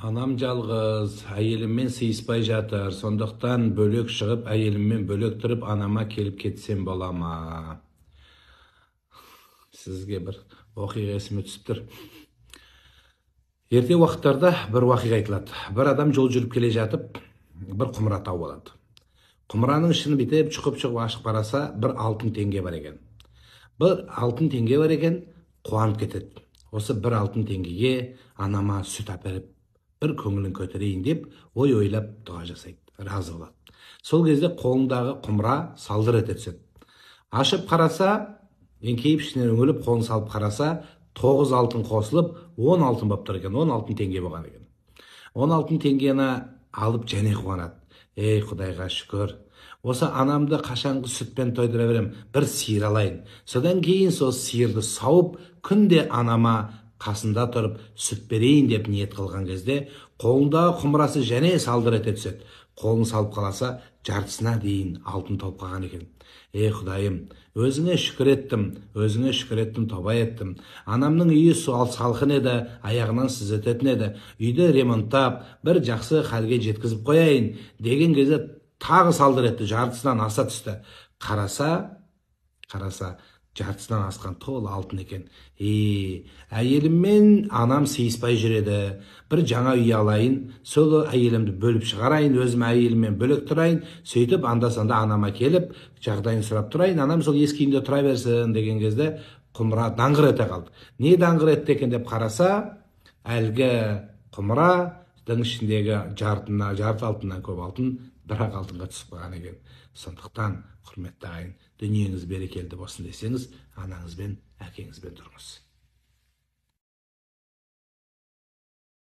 Анам жалғыз, әйеліммен сыйыспай жатыр. Сондықтан бөлек шығып, әйеліммен бөлек тұрып, анама келіп кетсем бола ма? Сізге бір оқиға есіме түсіп тұр. Ерте уақыттарда бір уақиға айтылады. Бір адам жол жүріп келе жатып, бір құмыра тауып алады. Құмыраның ішін бүйтіп шығып ашып қараса, бір алтын теңге бар екен. Бір алтын теңге бар екен, қуанып кетеді. Осы бір алтын теңгеге анама сүт әперіп, бір көңілін көтерейін деп, ойлап дұға жасайды, разы болады. Сол кезде қолындағы құмыра салдыр ете түседі. Ашып қараса, еңкейіп ішінен үңіліп, қолын салып қараса, 9 алтын қосылып, 10 алтын болып тұр екен, 10 алтын теңге болған екен. 10 алтын теңгені алып және қуанады. Ей, Құдайға шүкір. Осы анамды қашанғы сүтпен тойдыра берем, бір сиыр алайын. Содан кейін сол сиырды сауып, күнде анама қасында тұрып сүт берейін деп ниет қылған кезде, қолындағы құмырасы және салдыр ете түседі. Қолын салып қаласа, жартысына дейін алтын толып қалған екен. Ей Құдайым, өзіңе шүкір еттім, тоба еттім. Анамның үйі салқын еді, аяғынан сызететін еді. Үйді ремонттап, бір жақсы халге жеткізіп қояйын деген кезде тағы салдыр етті, жартысынан аса түсті. Қараса, жартысынан асқан толы алтын екен. Әйеліммен анам сыйыспай жүреді. Бір жаңа үй алайын, сол әйелімді бөліп шығарайын, өзім әйеліммен бөлек тұрайын, сөйтіп анда-санда анама келіп, жағдайын сұрап тұрайын, анам сол ескі үйінде тұра берсін деген кезде құмыра даңғыр ете қалды. Не даңғыр етті екен деп қараса, әлгі құмыраның ішіндегі жарты алтыннан көп алтын бір-ақ алтынға түсіп қалған екен. Сондықтан, құрметті ағайын, дүниеңіз берекелі болсын десеңіз, анаңызбен, әкеңізбен тұрыңыз.